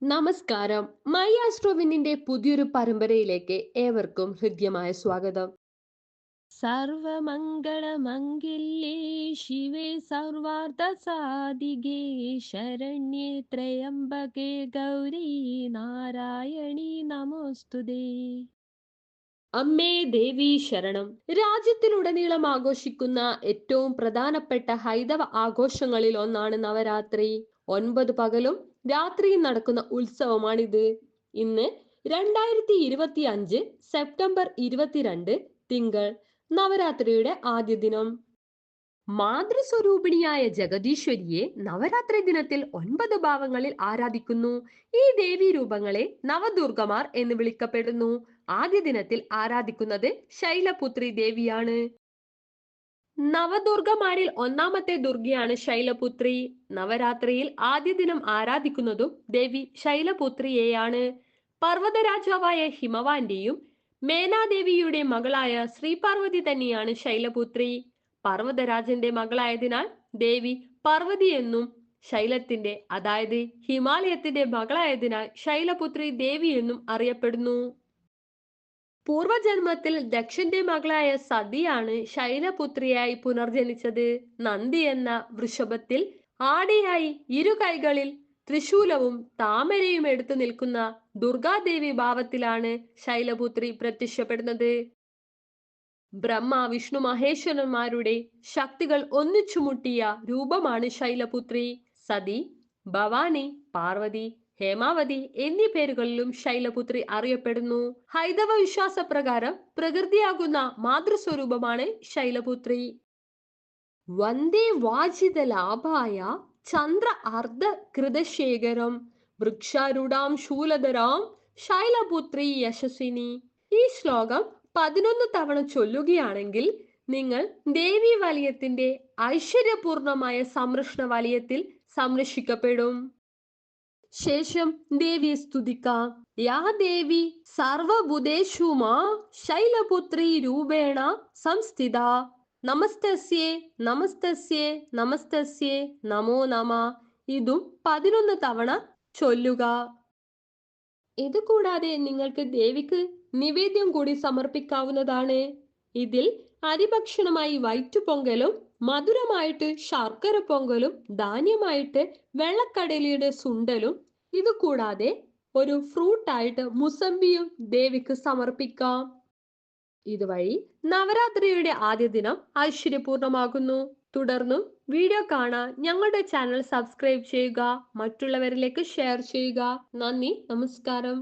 നമസ്കാരം. മൈ ആസ്ട്രോവിന്നിന്റെ പുതിയൊരു പരമ്പരയിലേക്ക് ഏവർക്കും ഹൃദ്യമായ സ്വാഗതം. സർവമംഗളമംഗല്യേ ശിവേ സർവാർത്ഥസാധികേ ശരണ്യേ ത്രയംബകേ ഗൗരി നാരായണി നമോസ്തുതേ. അമ്മേ ദേവി ശരണം. രാജ്യത്തിലുടനീളം ആഘോഷിക്കുന്ന ഏറ്റവും പ്രധാനപ്പെട്ട ഹൈന്ദവ ആഘോഷങ്ങളിൽ ഒന്നാണ് നവരാത്രി. 9 പകലും രാത്രിയും നടക്കുന്ന ഉത്സവമാണിത്. ഇന്ന് 2025 സെപ്റ്റംബർ 22 തിങ്കൾ, നവരാത്രിയുടെ ആദ്യ ദിനം. മാതൃസ്വരൂപിണിയായ ജഗദീശ്വരിയെ നവരാത്രി ദിനത്തിൽ 9 ഭാവങ്ങളിൽ ആരാധിക്കുന്നു. ഈ ദേവീ രൂപങ്ങളെ നവദുർഗമാർ എന്ന് വിളിക്കപ്പെടുന്നു. ആദ്യ ദിനത്തിൽ ആരാധിക്കുന്നത് ശൈലപുത്രി ദേവിയാണ്. നവദുർഗമാരിൽ ഒന്നാമത്തെ ദുർഗയാണ് ശൈലപുത്രി. നവരാത്രിയിൽ ആദ്യ ദിനം ആരാധിക്കുന്നതും ദേവി ശൈലപുത്രിയെയാണ്. പർവ്വതരാജാവായ ഹിമവാന്റെയും മേനാദേവിയുടെ മകളായ ശ്രീപാർവതി തന്നെയാണ് ശൈലപുത്രി. പർവ്വതരാജന്റെ മകളായതിനാൽ ദേവി പാർവതി എന്നും, ശൈലത്തിന്റെ അതായത് ഹിമാലയത്തിന്റെ മകളായതിനാൽ ശൈലപുത്രി ദേവി എന്നും അറിയപ്പെടുന്നു. പൂർവജന്മത്തിൽ ദക്ഷന്റെ മകളായ സതിയാണ് ശൈലപുത്രിയായി പുനർജനിച്ചത്. നന്ദി എന്ന വൃഷഭത്തിൽ ആടിയായി ഇരു കൈകളിൽ ത്രിശൂലവും താമരയും എടുത്തു നിൽക്കുന്ന ദുർഗാദേവി ഭാവത്തിലാണ് ശൈലപുത്രി പ്രത്യക്ഷപ്പെടുന്നത്. ബ്രഹ്മ വിഷ്ണു മഹേശ്വരന്മാരുടെ ശക്തികൾ ഒന്നിച്ചുമുട്ടിയ രൂപമാണ് ശൈലപുത്രി. സതി, ഭവാനി, പാർവതി, ഹേമാവതി എന്നീ പേരുകളിലും ശൈലപുത്രി അറിയപ്പെടുന്നു. ഹൈന്ദവ വിശ്വാസപ്രകാരം പ്രകൃതിയാകുന്ന മാതൃസ്വരൂപമാണ് ശൈലപുത്രി. വന്ദേ വാജിത ലാഭായ ചന്ദ്ര അർദ്ധ കൃതശേഖരം വൃക്ഷാരൂഢാം ശൂലധരാം ശൈലപുത്രി യശസ്വിനി. ഈ ശ്ലോകം 11 തവണ ചൊല്ലുകയാണെങ്കിൽ നിങ്ങൾ ദേവി വലയത്തിന്റെ ഐശ്വര്യപൂർണമായ സംരക്ഷണ വലയത്തിൽ സംരക്ഷിക്കപ്പെടും. ശേഷം ദേവിയെ സ്തുതിക്കാം. യാ ദേവി സർവഭൂതേഷു മാ ശൈലപുത്രി രൂപേണ സംസ്ഥിത നമസ്തസ്യേ നമസ്തസ്യേ നമസ്തസ്യേ നമോ നമ. ഇതും 11 തവണ ചൊല്ലുക. ഇതുകൂടാതെ നിങ്ങൾക്ക് ദേവിക്ക് നിവേദ്യം കൂടി സമർപ്പിക്കാവുന്നതാണ്. ഇതിൽ അരിഭക്ഷണമായി വൈറ്റുപൊങ്കലും, മധുരമായിട്ട് ശർക്കര പൊങ്കലും, ധാന്യമായിട്ട് വെള്ളക്കടലയുടെ സുണ്ടലും, ഇതുകൂടാതെ ഒരു ഫ്രൂട്ടായിട്ട് മുസമ്പിയും ദേവിക്ക് സമർപ്പിക്കാം. ഇതുവഴി നവരാത്രിയുടെ ആദ്യ ദിനം ഐശ്വര്യപൂർണമാകുന്നു. തുടർന്നും വീഡിയോ കാണാൻ ഞങ്ങളുടെ ചാനൽ സബ്സ്ക്രൈബ് ചെയ്യുക, മറ്റുള്ളവരിലേക്ക് ഷെയർ ചെയ്യുക. നന്ദി, നമസ്കാരം.